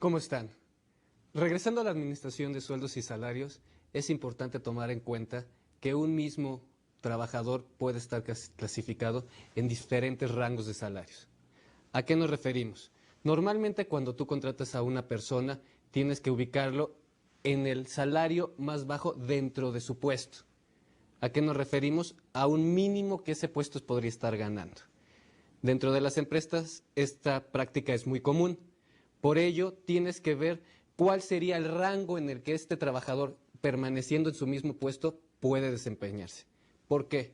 ¿Cómo están? Regresando a la administración de sueldos y salarios, es importante tomar en cuenta que un mismo trabajador puede estar clasificado en diferentes rangos de salarios. ¿A qué nos referimos? Normalmente cuando tú contratas a una persona, tienes que ubicarlo en el salario más bajo dentro de su puesto. ¿A qué nos referimos? A un mínimo que ese puesto podría estar ganando. Dentro de las empresas, esta práctica es muy común. Por ello, tienes que ver cuál sería el rango en el que este trabajador, permaneciendo en su mismo puesto, puede desempeñarse. ¿Por qué?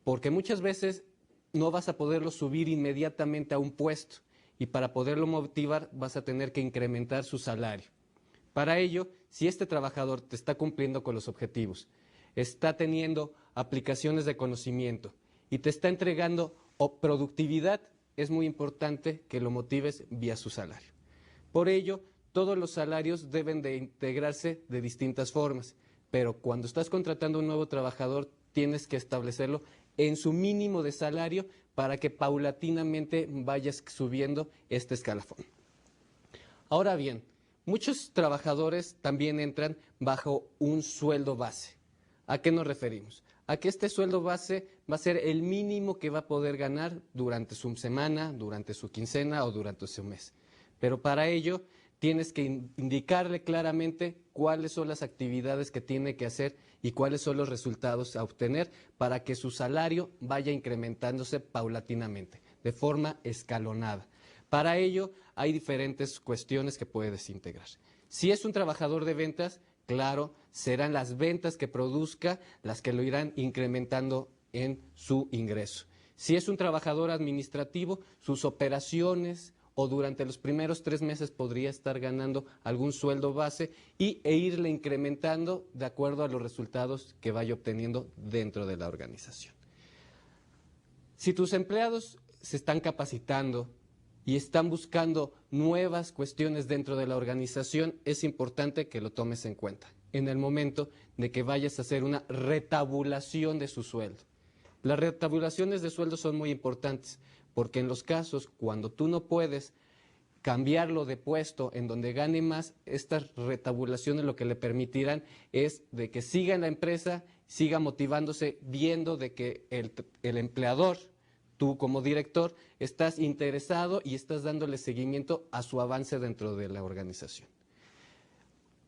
Porque muchas veces no vas a poderlo subir inmediatamente a un puesto y para poderlo motivar vas a tener que incrementar su salario. Para ello, si este trabajador te está cumpliendo con los objetivos, está teniendo aplicaciones de conocimiento y te está entregando productividad, es muy importante que lo motives vía su salario. Por ello, todos los salarios deben de integrarse de distintas formas, pero cuando estás contratando a un nuevo trabajador, tienes que establecerlo en su mínimo de salario para que paulatinamente vayas subiendo este escalafón. Ahora bien, muchos trabajadores también entran bajo un sueldo base. ¿A qué nos referimos? A que este sueldo base va a ser el mínimo que va a poder ganar durante su semana, durante su quincena o durante su mes. Pero para ello tienes que indicarle claramente cuáles son las actividades que tiene que hacer y cuáles son los resultados a obtener para que su salario vaya incrementándose paulatinamente, de forma escalonada. Para ello hay diferentes cuestiones que puedes integrar. Si es un trabajador de ventas, claro, serán las ventas que produzca las que lo irán incrementando en su ingreso. Si es un trabajador administrativo, sus operaciones o durante los primeros 3 meses podría estar ganando algún sueldo base e irle incrementando de acuerdo a los resultados que vaya obteniendo dentro de la organización. Si tus empleados se están capacitando y están buscando nuevas cuestiones dentro de la organización, es importante que lo tomes en cuenta en el momento de que vayas a hacer una retabulación de su sueldo. Las retabulaciones de sueldo son muy importantes porque en los casos cuando tú no puedes cambiarlo de puesto en donde gane más, estas retabulaciones lo que le permitirán es de que siga en la empresa, siga motivándose, viendo de que el empleador, tú como director, estás interesado y estás dándole seguimiento a su avance dentro de la organización.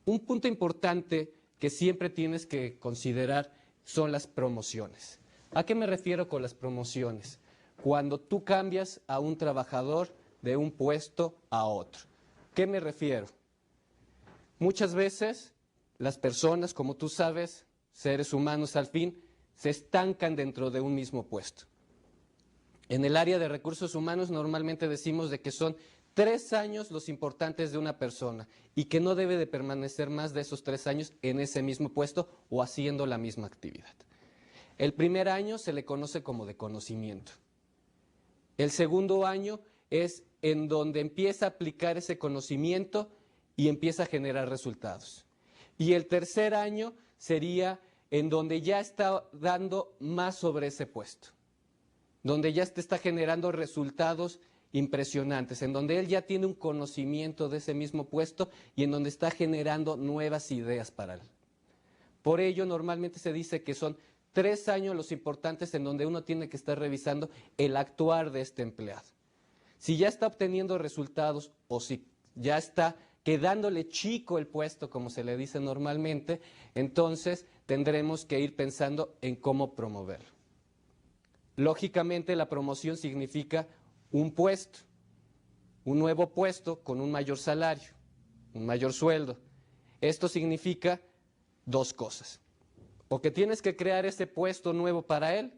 Un punto importante que siempre tienes que considerar son las promociones. ¿A qué me refiero con las promociones? Cuando tú cambias a un trabajador de un puesto a otro. ¿Qué me refiero? Muchas veces las personas, como tú sabes, seres humanos al fin, se estancan dentro de un mismo puesto. En el área de recursos humanos normalmente decimos de que son 3 años los importantes de una persona y que no debe de permanecer más de esos 3 años en ese mismo puesto o haciendo la misma actividad. El primer año se le conoce como de conocimiento. El segundo año es en donde empieza a aplicar ese conocimiento y empieza a generar resultados. Y el tercer año sería en donde ya está dando más sobre ese puesto, donde ya te está generando resultados impresionantes, en donde él ya tiene un conocimiento de ese mismo puesto y en donde está generando nuevas ideas para él. Por ello, normalmente se dice que son 3 años los importantes en donde uno tiene que estar revisando el actuar de este empleado. Si ya está obteniendo resultados o si ya está quedándole chico el puesto, como se le dice normalmente, entonces tendremos que ir pensando en cómo promoverlo. Lógicamente, la promoción significa un puesto, un nuevo puesto con un mayor salario, un mayor sueldo. Esto significa 2 cosas. O que tienes que crear ese puesto nuevo para él,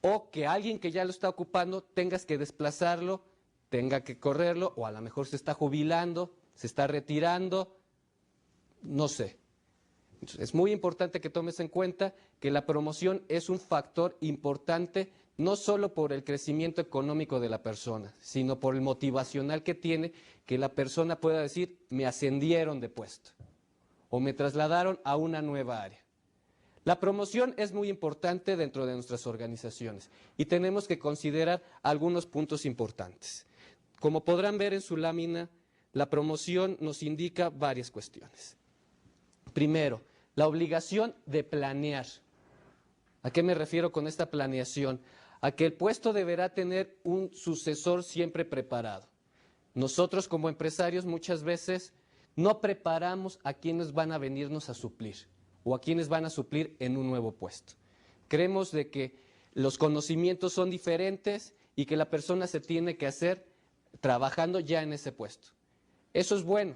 o que alguien que ya lo está ocupando tengas que desplazarlo, tenga que correrlo, o a lo mejor se está jubilando, se está retirando, no sé. Es muy importante que tomes en cuenta que la promoción es un factor importante no solo por el crecimiento económico de la persona, sino por el motivacional que tiene que la persona pueda decir, me ascendieron de puesto o me trasladaron a una nueva área. La promoción es muy importante dentro de nuestras organizaciones y tenemos que considerar algunos puntos importantes. Como podrán ver en su lámina, la promoción nos indica varias cuestiones. Primero, la obligación de planear. ¿A qué me refiero con esta planeación? A que el puesto deberá tener un sucesor siempre preparado. Nosotros como empresarios muchas veces no preparamos a quienes van a venirnos a suplir o a quienes van a suplir en un nuevo puesto. Creemos de que los conocimientos son diferentes y que la persona se tiene que hacer trabajando ya en ese puesto. Eso es bueno,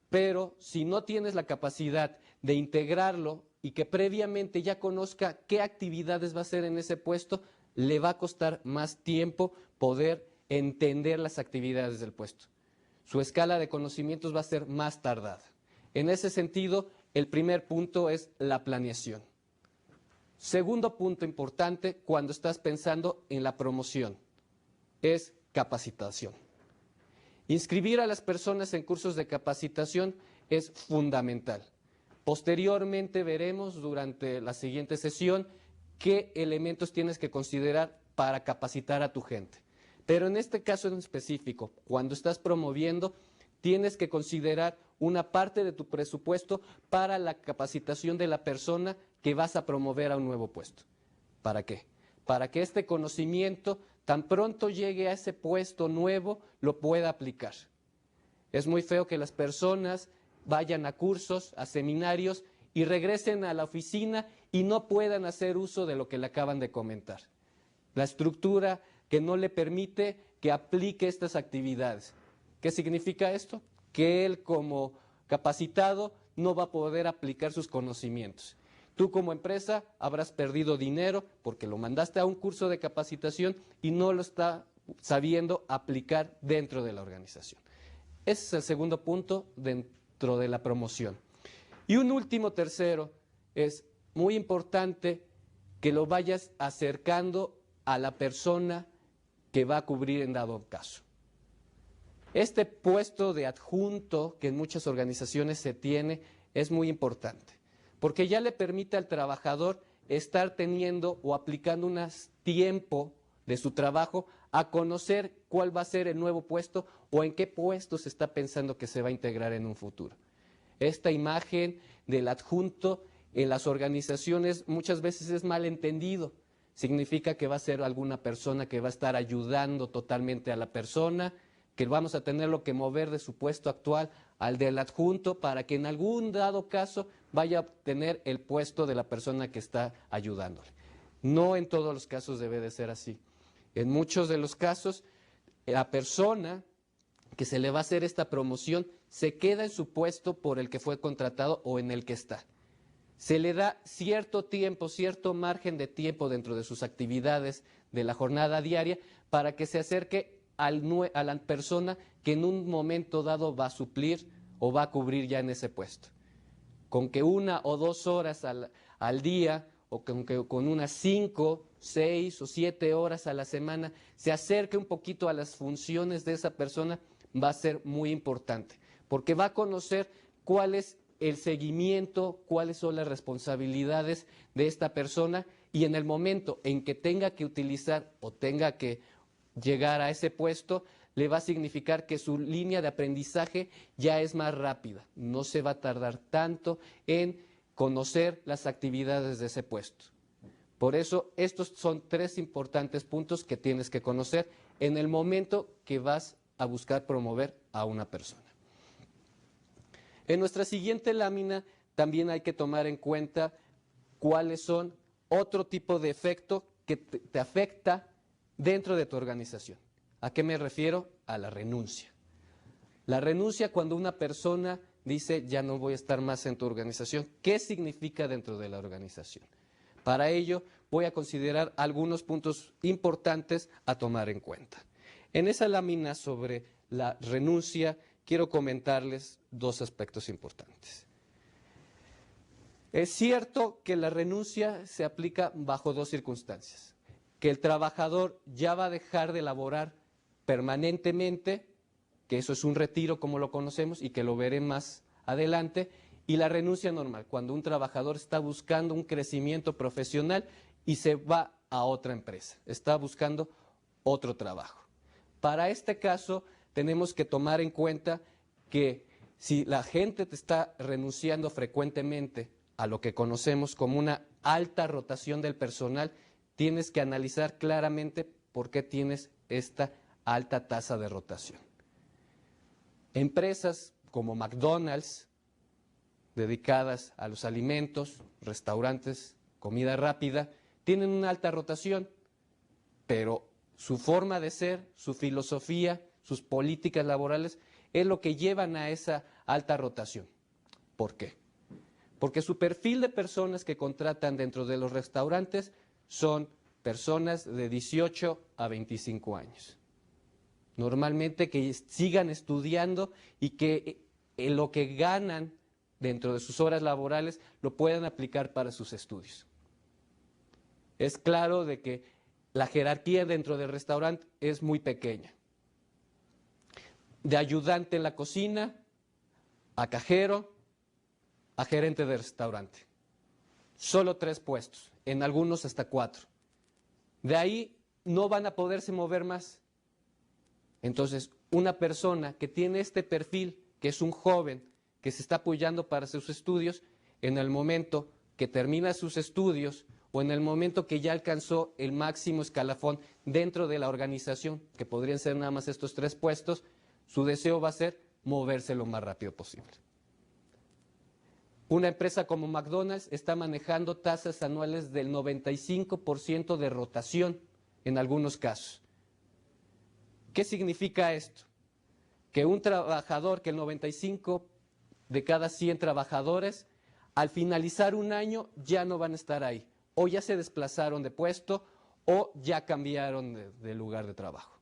pero si no tienes la capacidad de integrarlo y que previamente ya conozca qué actividades va a hacer en ese puesto, le va a costar más tiempo poder entender las actividades del puesto. Su escala de conocimientos va a ser más tardada. En ese sentido, el primer punto es la planeación. Segundo punto importante cuando estás pensando en la promoción es capacitación. Inscribir a las personas en cursos de capacitación es fundamental. Posteriormente veremos durante la siguiente sesión qué elementos tienes que considerar para capacitar a tu gente. Pero en este caso en específico, cuando estás promoviendo, tienes que considerar una parte de tu presupuesto para la capacitación de la persona que vas a promover a un nuevo puesto. ¿Para qué? Para que este conocimiento, tan pronto llegue a ese puesto nuevo, lo pueda aplicar. Es muy feo que las personas vayan a cursos, a seminarios y regresen a la oficina y no puedan hacer uso de lo que le acaban de comentar. La estructura que no le permite que aplique estas actividades. ¿Qué significa esto? Que él como capacitado no va a poder aplicar sus conocimientos. Tú como empresa habrás perdido dinero porque lo mandaste a un curso de capacitación y no lo está sabiendo aplicar dentro de la organización. Ese es el segundo punto dentro de la promoción. Y un último tercero, es muy importante que lo vayas acercando a la persona que va a cubrir en dado caso. Este puesto de adjunto que en muchas organizaciones se tiene es muy importante, porque ya le permite al trabajador estar teniendo o aplicando un tiempo de su trabajo a conocer cuál va a ser el nuevo puesto o en qué puesto se está pensando que se va a integrar en un futuro. Esta imagen del adjunto en las organizaciones muchas veces es mal entendido. Significa que va a ser alguna persona que va a estar ayudando totalmente a la persona, que vamos a tenerlo que mover de su puesto actual al del adjunto para que en algún dado caso vaya a obtener el puesto de la persona que está ayudándole. No en todos los casos debe de ser así. En muchos de los casos, la persona que se le va a hacer esta promoción se queda en su puesto por el que fue contratado o en el que está. Se le da cierto tiempo, cierto margen de tiempo dentro de sus actividades de la jornada diaria para que se acerque a la persona que en un momento dado va a suplir o va a cubrir ya en ese puesto. Con que 1 o 2 horas al día o con unas 5, 6 o 7 horas a la semana se acerque un poquito a las funciones de esa persona, va a ser muy importante, porque va a conocer cuál es el seguimiento, cuáles son las responsabilidades de esta persona y en el momento en que tenga que utilizar o tenga que llegar a ese puesto, le va a significar que su línea de aprendizaje ya es más rápida, no se va a tardar tanto en conocer las actividades de ese puesto. Por eso, estos son 3 importantes puntos que tienes que conocer en el momento que vas a buscar promover a una persona. En nuestra siguiente lámina también hay que tomar en cuenta cuáles son otro tipo de efecto que te afecta dentro de tu organización. ¿A qué me refiero? A la renuncia. La renuncia cuando una persona dice ya no voy a estar más en tu organización. ¿Qué significa dentro de la organización? Para ello voy a considerar algunos puntos importantes a tomar en cuenta. En esa lámina sobre la renuncia quiero comentarles 2 aspectos importantes. Es cierto que la renuncia se aplica bajo 2 circunstancias. Que el trabajador ya va a dejar de laborar permanentemente, que eso es un retiro como lo conocemos y que lo veré más adelante, y la renuncia normal, cuando un trabajador está buscando un crecimiento profesional y se va a otra empresa, está buscando otro trabajo. Para este caso tenemos que tomar en cuenta que si la gente te está renunciando frecuentemente a lo que conocemos como una alta rotación del personal, tienes que analizar claramente por qué tienes esta alta tasa de rotación. Empresas como McDonald's, dedicadas a los alimentos, restaurantes, comida rápida, tienen una alta rotación, pero su forma de ser, su filosofía, sus políticas laborales es lo que llevan a esa alta rotación. ¿Por qué? Porque su perfil de personas que contratan dentro de los restaurantes son personas de 18 a 25 años. Normalmente que sigan estudiando y que lo que ganan dentro de sus horas laborales lo puedan aplicar para sus estudios. Es claro de que la jerarquía dentro del restaurante es muy pequeña. De ayudante en la cocina, a cajero, a gerente de restaurante. Solo 3 puestos, en algunos hasta 4. De ahí no van a poderse mover más. Entonces, una persona que tiene este perfil, que es un joven, que se está apoyando para sus estudios, en el momento que termina sus estudios o en el momento que ya alcanzó el máximo escalafón dentro de la organización, que podrían ser nada más estos 3 puestos, su deseo va a ser moverse lo más rápido posible. Una empresa como McDonald's está manejando tasas anuales del 95% de rotación en algunos casos. ¿Qué significa esto? Que un trabajador, que el 95 de cada 100 trabajadores, al finalizar un año ya no van a estar ahí, o ya se desplazaron de puesto o ya cambiaron de lugar de trabajo.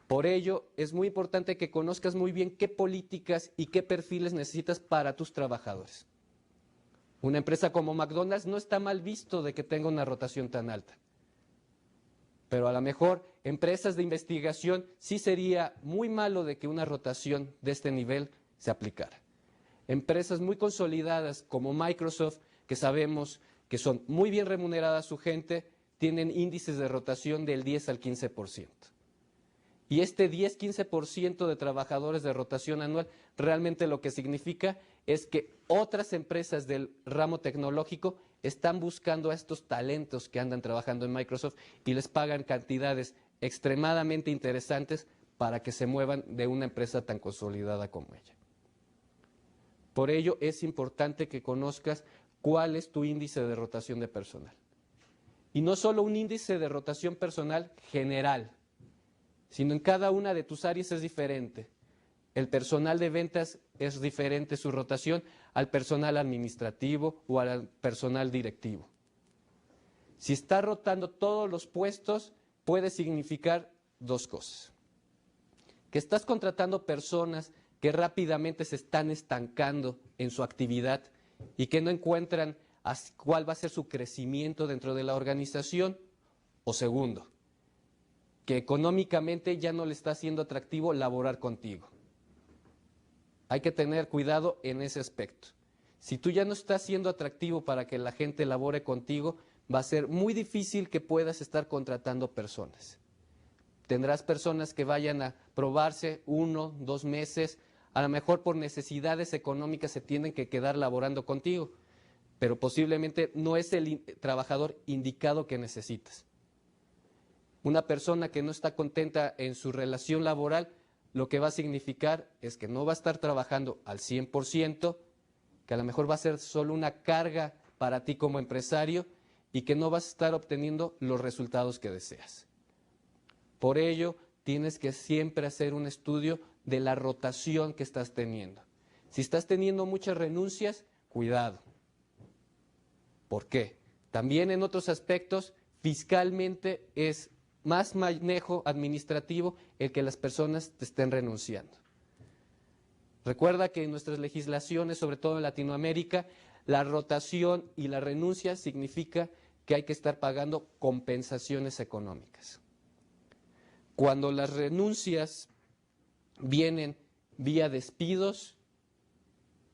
Por ello, es muy importante que conozcas muy bien qué políticas y qué perfiles necesitas para tus trabajadores. Una empresa como McDonald's no está mal visto de que tenga una rotación tan alta. Pero a lo mejor empresas de investigación sí sería muy malo de que una rotación de este nivel se aplicara. Empresas muy consolidadas como Microsoft, que sabemos que son muy bien remuneradas su gente, tienen índices de rotación del 10 al 15%. Y este 10-15% de trabajadores de rotación anual realmente lo que significa es que otras empresas del ramo tecnológico están buscando a estos talentos que andan trabajando en Microsoft y les pagan cantidades extremadamente interesantes para que se muevan de una empresa tan consolidada como ella. Por ello es importante que conozcas cuál es tu índice de rotación de personal. Y no solo un índice de rotación personal general, sino en cada una de tus áreas es diferente. El personal de ventas es diferente su rotación al personal administrativo o al personal directivo. Si está rotando todos los puestos, puede significar 2 cosas. Que estás contratando personas que rápidamente se están estancando en su actividad y que no encuentran cuál va a ser su crecimiento dentro de la organización. O segundo, que económicamente ya no le está siendo atractivo laborar contigo. Hay que tener cuidado en ese aspecto. Si tú ya no estás siendo atractivo para que la gente labore contigo, va a ser muy difícil que puedas estar contratando personas. Tendrás personas que vayan a probarse 1, 2 meses, a lo mejor por necesidades económicas se tienen que quedar laborando contigo, pero posiblemente no es el trabajador indicado que necesitas. Una persona que no está contenta en su relación laboral, lo que va a significar es que no va a estar trabajando al 100%, que a lo mejor va a ser solo una carga para ti como empresario y que no vas a estar obteniendo los resultados que deseas. Por ello, tienes que siempre hacer un estudio de la rotación que estás teniendo. Si estás teniendo muchas renuncias, cuidado. ¿Por qué? También en otros aspectos, fiscalmente es más manejo administrativo el que las personas te estén renunciando. Recuerda que en nuestras legislaciones, sobre todo en Latinoamérica, la rotación y la renuncia significa que hay que estar pagando compensaciones económicas. Cuando las renuncias vienen vía despidos,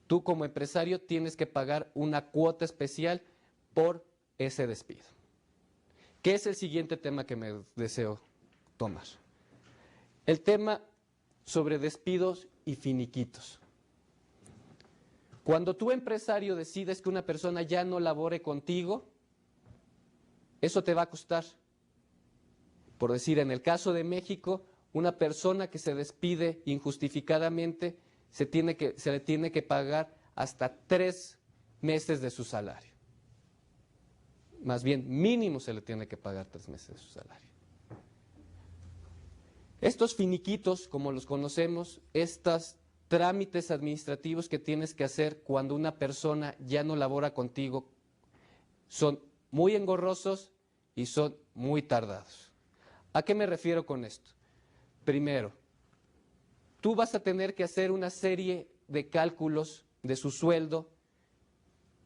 tú como empresario tienes que pagar una cuota especial por ese despido. ¿Qué es el siguiente tema que me deseo tomar? El tema sobre despidos y finiquitos. Cuando tú, empresario, decides que una persona ya no labore contigo, eso te va a costar. Por decir, en el caso de México, una persona que se despide injustificadamente se le tiene que pagar hasta 3 meses de su salario. Más bien, mínimo se le tiene que pagar 3 meses de su salario. Estos finiquitos, como los conocemos, estos trámites administrativos que tienes que hacer cuando una persona ya no labora contigo, son muy engorrosos y son muy tardados. ¿A qué me refiero con esto? Primero, tú vas a tener que hacer una serie de cálculos de su sueldo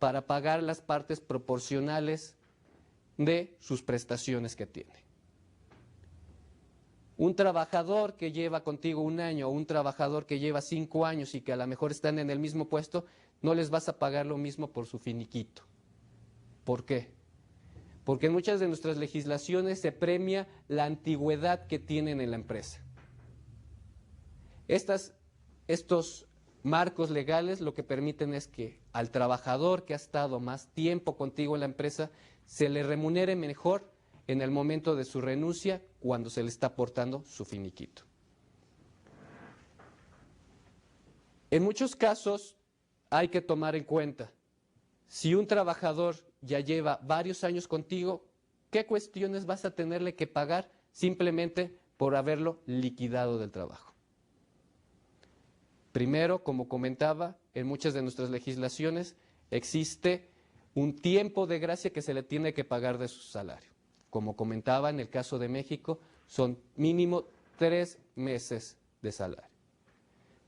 para pagar las partes proporcionales de sus prestaciones que tiene. Un trabajador que lleva contigo 1 año o un trabajador que lleva 5 años y que a lo mejor están en el mismo puesto, no les vas a pagar lo mismo por su finiquito. ¿Por qué? Porque en muchas de nuestras legislaciones se premia la antigüedad que tienen en la empresa. Estos marcos legales lo que permiten es que al trabajador que ha estado más tiempo contigo en la empresa se le remunere mejor en el momento de su renuncia cuando se le está aportando su finiquito. En muchos casos hay que tomar en cuenta, si un trabajador ya lleva varios años contigo, ¿qué cuestiones vas a tenerle que pagar simplemente por haberlo liquidado del trabajo? Primero, como comentaba, en muchas de nuestras legislaciones existe un tiempo de gracia que se le tiene que pagar de su salario. Como comentaba, en el caso de México, son mínimo 3 meses de salario.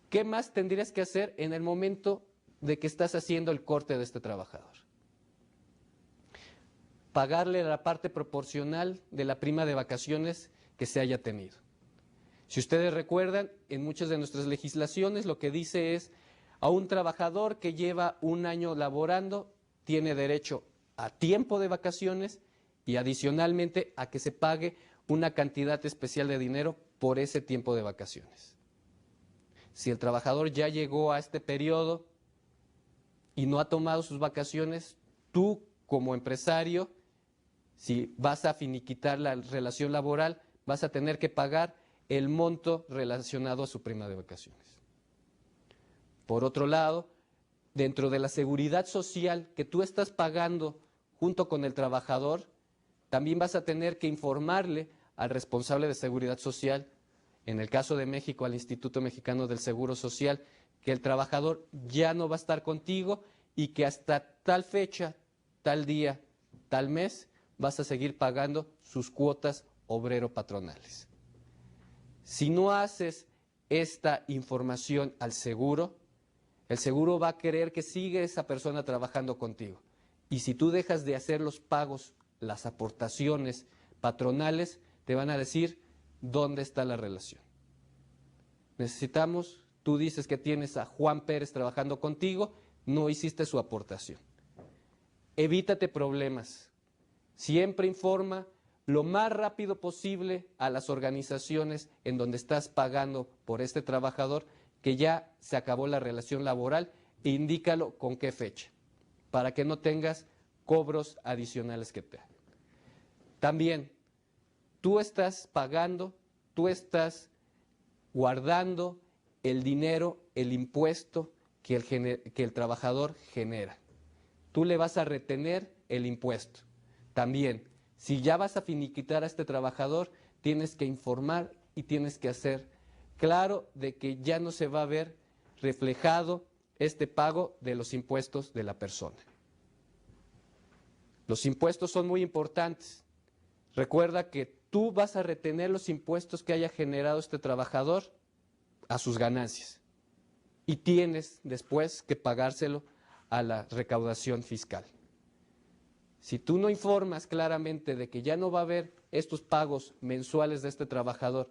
¿Qué más tendrías que hacer en el momento de que estás haciendo el corte de este trabajador? Pagarle la parte proporcional de la prima de vacaciones que se haya tenido. Si ustedes recuerdan, en muchas de nuestras legislaciones lo que dice es, a un trabajador que lleva 1 año laborando, tiene derecho a tiempo de vacaciones y adicionalmente a que se pague una cantidad especial de dinero por ese tiempo de vacaciones. Si el trabajador ya llegó a este periodo y no ha tomado sus vacaciones, tú como empresario, si vas a finiquitar la relación laboral, vas a tener que pagar el monto relacionado a su prima de vacaciones. Por otro lado, dentro de la seguridad social que tú estás pagando junto con el trabajador, también vas a tener que informarle al responsable de seguridad social, en el caso de México al Instituto Mexicano del Seguro Social, que el trabajador ya no va a estar contigo y que hasta tal fecha, tal día, tal mes, vas a seguir pagando sus cuotas obrero-patronales. Si no haces esta información al seguro, el seguro va a querer que siga esa persona trabajando contigo. Y si tú dejas de hacer los pagos, las aportaciones patronales, te van a decir dónde está la relación. Necesitamos, tú dices que tienes a Juan Pérez trabajando contigo, no hiciste su aportación. Evítate problemas. Siempre informa lo más rápido posible a las organizaciones en donde estás pagando por este trabajador que ya se acabó la relación laboral e indícalo con qué fecha, para que no tengas cobros adicionales que te hagan. También, tú estás pagando, tú estás guardando el dinero, el impuesto que el trabajador genera. Tú le vas a retener el impuesto. También, si ya vas a finiquitar a este trabajador, tienes que informar y tienes que hacer claro de que ya no se va a ver reflejado este pago de los impuestos de la persona. Los impuestos son muy importantes. Recuerda que tú vas a retener los impuestos que haya generado este trabajador a sus ganancias y tienes después que pagárselo a la recaudación fiscal. Si tú no informas claramente de que ya no va a haber estos pagos mensuales de este trabajador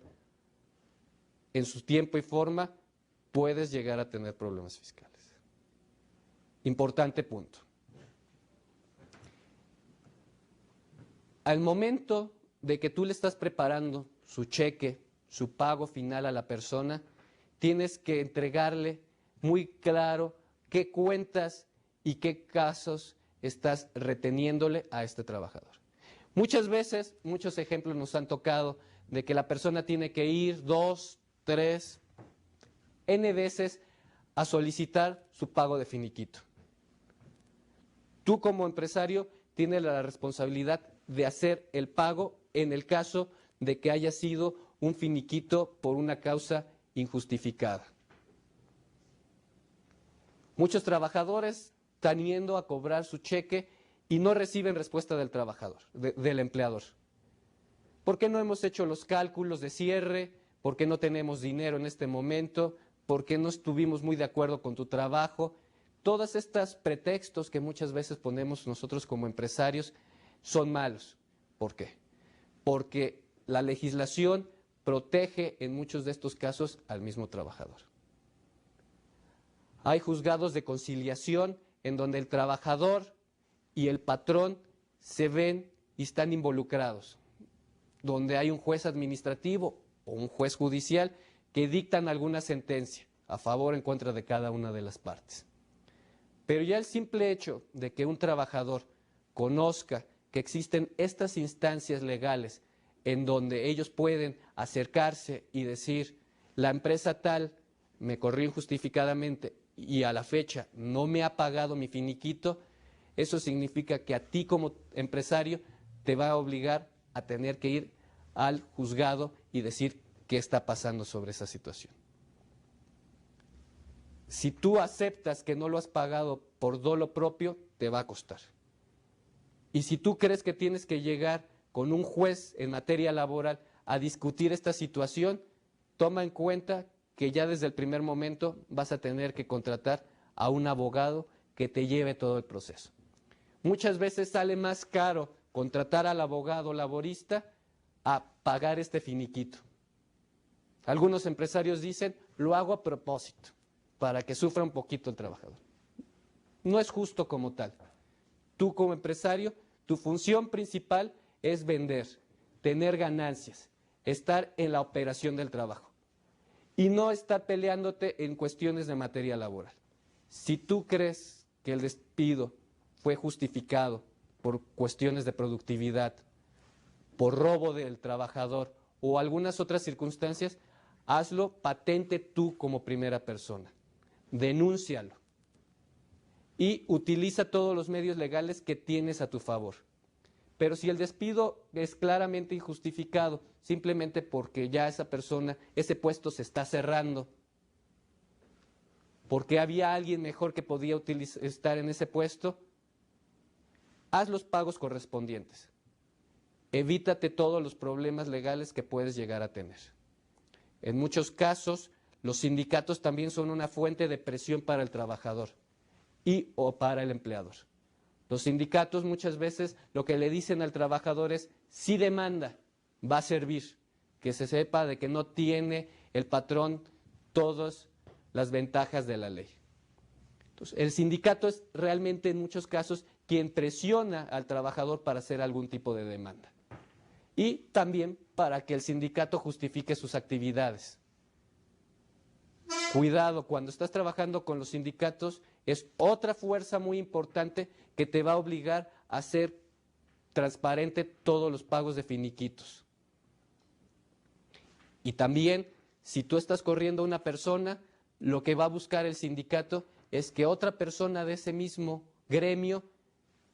en su tiempo y forma, puedes llegar a tener problemas fiscales. Importante punto. Al momento de que tú le estás preparando su cheque, su pago final a la persona, tienes que entregarle muy claro qué cuentas y qué casos estás reteniéndole a este trabajador. Muchas veces, muchos ejemplos nos han tocado de que la persona tiene que ir 2, 3, N veces a solicitar su pago de finiquito. Tú como empresario tienes la responsabilidad de hacer el pago en el caso de que haya sido un finiquito por una causa injustificada. Muchos trabajadores están yendo a cobrar su cheque y no reciben respuesta del trabajador, del empleador. ¿Por qué no hemos hecho los cálculos de cierre? ¿Por qué no tenemos dinero en este momento? ¿Por qué no estuvimos muy de acuerdo con tu trabajo? Todos estos pretextos que muchas veces ponemos nosotros como empresarios son malos. ¿Por qué? Porque la legislación protege en muchos de estos casos al mismo trabajador. Hay juzgados de conciliación en donde el trabajador y el patrón se ven y están involucrados, donde hay un juez administrativo o un juez judicial que dictan alguna sentencia a favor o en contra de cada una de las partes. Pero ya el simple hecho de que un trabajador conozca que existen estas instancias legales en donde ellos pueden acercarse y decir, la empresa tal me corrió injustificadamente y a la fecha no me ha pagado mi finiquito, eso significa que a ti como empresario te va a obligar a tener que ir al juzgado y decir qué está pasando sobre esa situación. Si tú aceptas que no lo has pagado por dolo propio, te va a costar. Y si tú crees que tienes que llegar con un juez en materia laboral a discutir esta situación, toma en cuenta que ya desde el primer momento vas a tener que contratar a un abogado que te lleve todo el proceso. Muchas veces sale más caro contratar al abogado laborista a pagar este finiquito. Algunos empresarios dicen, lo hago a propósito, para que sufra un poquito el trabajador. No es justo como tal. Tú como empresario, tu función principal es vender, tener ganancias, estar en la operación del trabajo y no estar peleándote en cuestiones de materia laboral. Si tú crees que el despido fue justificado por cuestiones de productividad, por robo del trabajador o algunas otras circunstancias, hazlo patente tú como primera persona. Denúncialo y utiliza todos los medios legales que tienes a tu favor. Pero si el despido es claramente injustificado, simplemente porque ya esa persona, ese puesto se está cerrando, porque había alguien mejor que podía estar en ese puesto, haz los pagos correspondientes. Evítate todos los problemas legales que puedes llegar a tener. En muchos casos, los sindicatos también son una fuente de presión para el trabajador y o para el empleador. Los sindicatos muchas veces lo que le dicen al trabajador es, si demanda, va a servir, que se sepa de que no tiene el patrón todas las ventajas de la ley. Entonces, el sindicato es realmente en muchos casos quien presiona al trabajador para hacer algún tipo de demanda. Y también para que el sindicato justifique sus actividades. Cuidado, cuando estás trabajando con los sindicatos, es otra fuerza muy importante que te va a obligar a hacer transparente todos los pagos de finiquitos. Y también, si tú estás corriendo a una persona, lo que va a buscar el sindicato es que otra persona de ese mismo gremio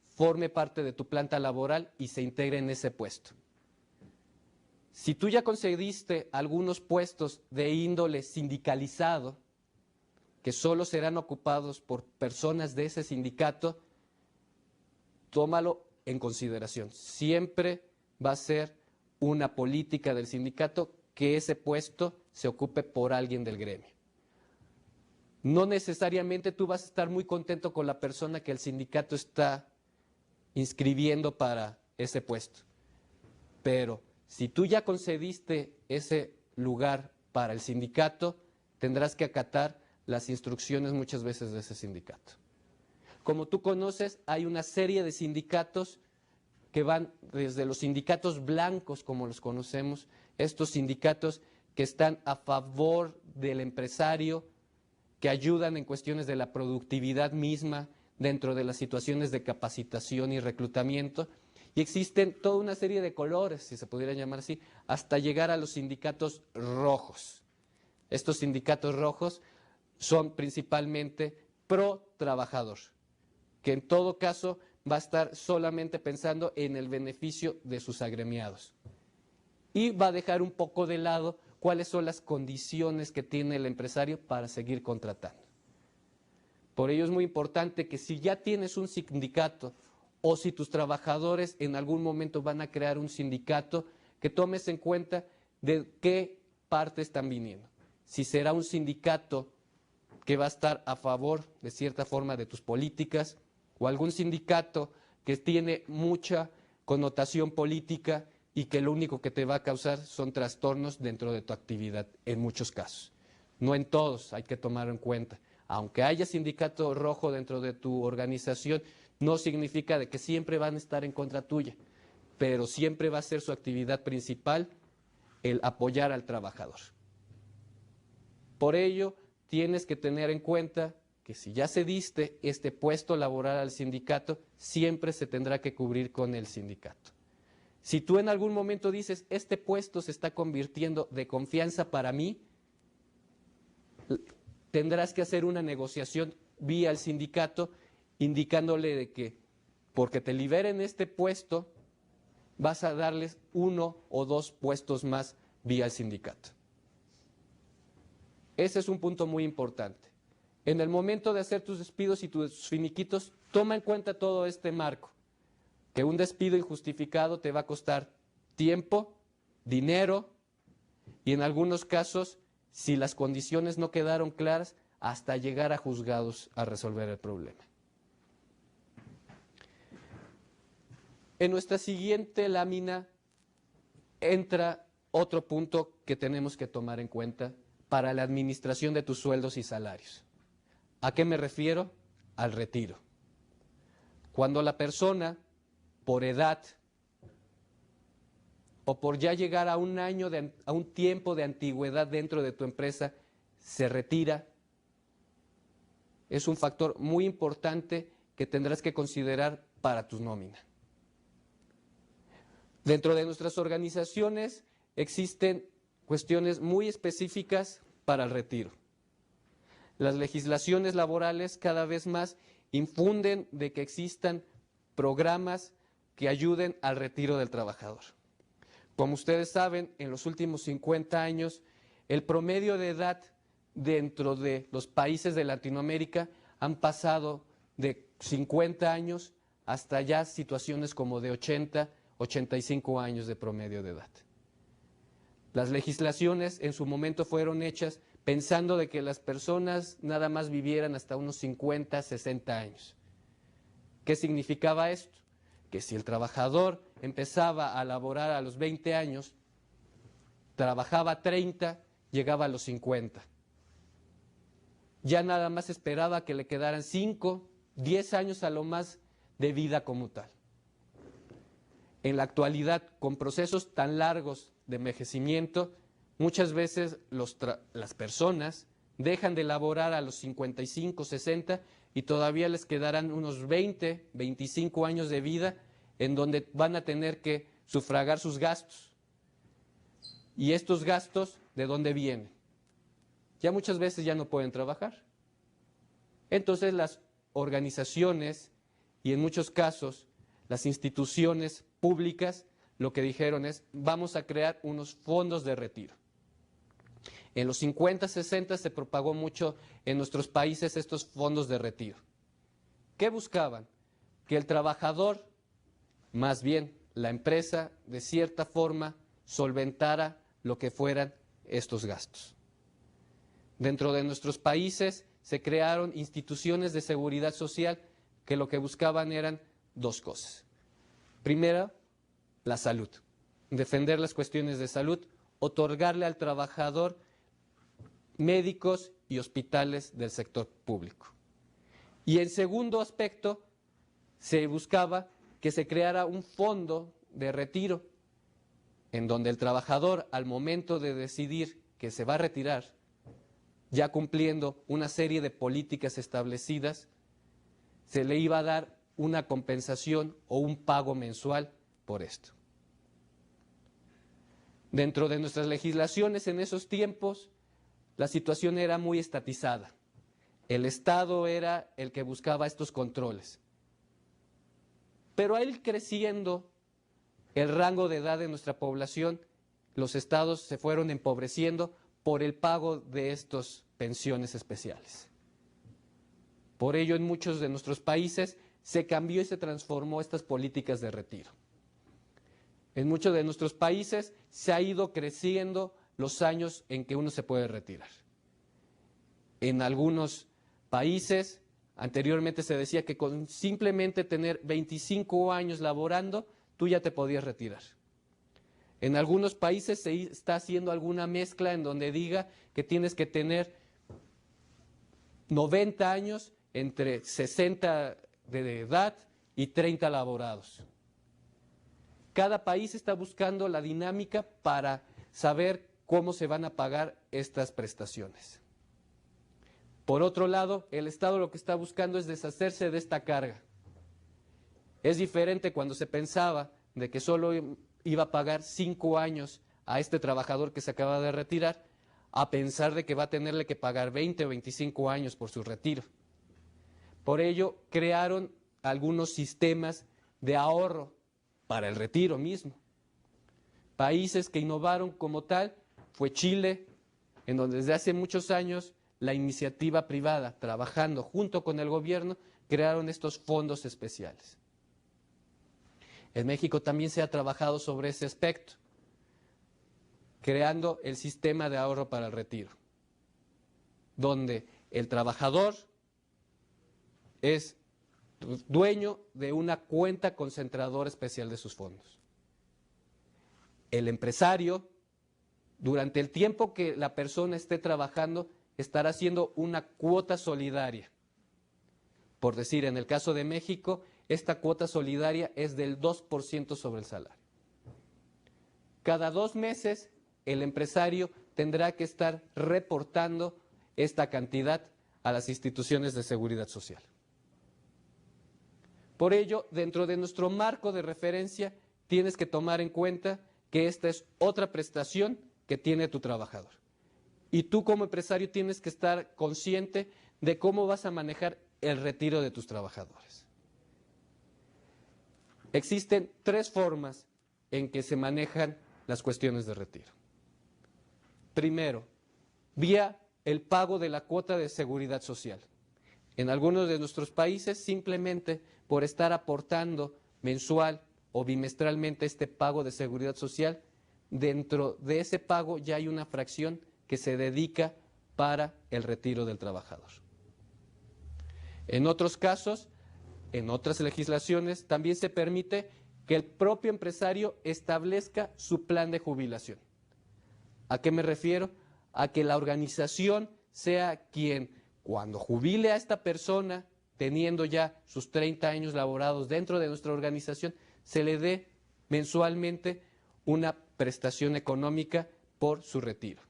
forme parte de tu planta laboral y se integre en ese puesto. Si tú ya concediste algunos puestos de índole sindicalizado, que solo serán ocupados por personas de ese sindicato, tómalo en consideración. Siempre va a ser una política del sindicato que ese puesto se ocupe por alguien del gremio. No necesariamente tú vas a estar muy contento con la persona que el sindicato está inscribiendo para ese puesto, pero si tú ya concediste ese lugar para el sindicato, tendrás que acatar las instrucciones muchas veces de ese sindicato. Como tú conoces, hay una serie de sindicatos que van desde los sindicatos blancos, como los conocemos, estos sindicatos que están a favor del empresario, que ayudan en cuestiones de la productividad misma, dentro de las situaciones de capacitación y reclutamiento, y existen toda una serie de colores, si se pudiera llamar así, hasta llegar a los sindicatos rojos. Estos sindicatos rojos son principalmente pro trabajador, que en todo caso va a estar solamente pensando en el beneficio de sus agremiados. Y va a dejar un poco de lado cuáles son las condiciones que tiene el empresario para seguir contratando. Por ello es muy importante que si ya tienes un sindicato o si tus trabajadores en algún momento van a crear un sindicato, que tomes en cuenta de qué parte están viniendo. Si será un sindicato que va a estar a favor de cierta forma de tus políticas, o algún sindicato que tiene mucha connotación política y que lo único que te va a causar son trastornos dentro de tu actividad, en muchos casos. No en todos, hay que tomarlo en cuenta. Aunque haya sindicato rojo dentro de tu organización, no significa de que siempre van a estar en contra tuya, pero siempre va a ser su actividad principal el apoyar al trabajador. Por ello, tienes que tener en cuenta que si ya cediste este puesto laboral al sindicato, siempre se tendrá que cubrir con el sindicato. Si tú en algún momento dices, este puesto se está convirtiendo de confianza para mí, tendrás que hacer una negociación vía el sindicato, indicándole de que porque te liberen este puesto, vas a darles 1 o 2 puestos más vía el sindicato. Ese es un punto muy importante. En el momento de hacer tus despidos y tus finiquitos, toma en cuenta todo este marco, que un despido injustificado te va a costar tiempo, dinero y en algunos casos, si las condiciones no quedaron claras, hasta llegar a juzgados a resolver el problema. En nuestra siguiente lámina entra otro punto que tenemos que tomar en cuenta para la administración de tus sueldos y salarios. ¿A qué me refiero? Al retiro. Cuando la persona, por edad o por ya llegar a un tiempo de antigüedad dentro de tu empresa, se retira, es un factor muy importante que tendrás que considerar para tu nómina. Dentro de nuestras organizaciones existen cuestiones muy específicas para el retiro. Las legislaciones laborales cada vez más infunden de que existan programas que ayuden al retiro del trabajador. Como ustedes saben, en los últimos 50 años, el promedio de edad dentro de los países de Latinoamérica han pasado de 50 años hasta ya situaciones como de 80, 85 años de promedio de edad. Las legislaciones en su momento fueron hechas pensando de que las personas nada más vivieran hasta unos 50, 60 años. ¿Qué significaba esto? Que si el trabajador empezaba a laborar a los 20 años, trabajaba 30, llegaba a los 50. Ya nada más esperaba que le quedaran 5, 10 años a lo más de vida como tal. En la actualidad, con procesos tan largos de envejecimiento, muchas veces las personas dejan de laborar a los 55, 60 y todavía les quedarán unos 20, 25 años de vida en donde van a tener que sufragar sus gastos. ¿Y estos gastos de dónde vienen? Ya muchas veces ya no pueden trabajar. Entonces las organizaciones y en muchos casos las instituciones públicas lo que dijeron es, vamos a crear unos fondos de retiro. En los 50, 60 se propagó mucho en nuestros países estos fondos de retiro. ¿Qué buscaban? Que el trabajador, más bien la empresa, de cierta forma solventara lo que fueran estos gastos. Dentro de nuestros países se crearon instituciones de seguridad social que lo que buscaban eran 2 cosas. Primero, la salud, defender las cuestiones de salud, otorgarle al trabajador médicos y hospitales del sector público. Y en segundo aspecto, se buscaba que se creara un fondo de retiro en donde el trabajador, al momento de decidir que se va a retirar, ya cumpliendo una serie de políticas establecidas, se le iba a dar una compensación o un pago mensual por esto. Dentro de nuestras legislaciones en esos tiempos, la situación era muy estatizada. El Estado era el que buscaba estos controles. Pero al ir creciendo el rango de edad de nuestra población, los estados se fueron empobreciendo por el pago de estas pensiones especiales. Por ello, en muchos de nuestros países se cambió y se transformó estas políticas de retiro. En muchos de nuestros países se ha ido creciendo los años en que uno se puede retirar. En algunos países, anteriormente se decía que con simplemente tener 25 años laborando, tú ya te podías retirar. En algunos países se está haciendo alguna mezcla en donde diga que tienes que tener 90 años, entre 60 de edad y 30 laborados. Cada país está buscando la dinámica para saber cómo se van a pagar estas prestaciones. Por otro lado, el Estado lo que está buscando es deshacerse de esta carga. Es diferente cuando se pensaba de que solo iba a pagar 5 años a este trabajador que se acaba de retirar, a pensar de que va a tenerle que pagar 20 o 25 años por su retiro. Por ello, crearon algunos sistemas de ahorro para el retiro mismo. Países que innovaron como tal fue Chile, en donde desde hace muchos años la iniciativa privada, trabajando junto con el gobierno, crearon estos fondos especiales. En México también se ha trabajado sobre ese aspecto, creando el sistema de ahorro para el retiro, donde el trabajador es dueño de una cuenta concentradora especial de sus fondos. El empresario, durante el tiempo que la persona esté trabajando, estará haciendo una cuota solidaria. Por decir, en el caso de México, esta cuota solidaria es del 2% sobre el salario. Cada 2 meses, el empresario tendrá que estar reportando esta cantidad a las instituciones de seguridad social. Por ello, dentro de nuestro marco de referencia, tienes que tomar en cuenta que esta es otra prestación que tiene tu trabajador. Y tú como empresario tienes que estar consciente de cómo vas a manejar el retiro de tus trabajadores. Existen 3 formas en que se manejan las cuestiones de retiro. Primero, vía el pago de la cuota de seguridad social. En algunos de nuestros países, simplemente por estar aportando mensual o bimestralmente este pago de seguridad social, dentro de ese pago ya hay una fracción que se dedica para el retiro del trabajador. En otros casos, en otras legislaciones, también se permite que el propio empresario establezca su plan de jubilación. ¿A qué me refiero? A que la organización sea quien, cuando jubile a esta persona, teniendo ya sus 30 años laborados dentro de nuestra organización, se le dé mensualmente una prestación económica por su retiro.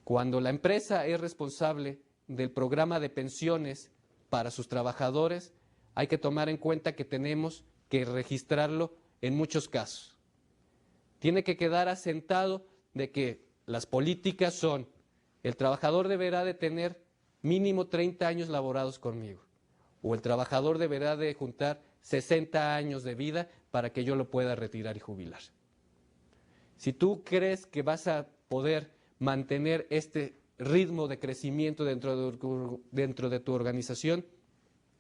Cuando la empresa es responsable del programa de pensiones para sus trabajadores, hay que tomar en cuenta que tenemos que registrarlo en muchos casos. Tiene que quedar asentado de que las políticas son: el trabajador deberá de tener mínimo 30 años laborados conmigo, o el trabajador deberá de juntar 60 años de vida para que yo lo pueda retirar y jubilar. Si tú crees que vas a poder mantener este ritmo de crecimiento dentro de tu organización,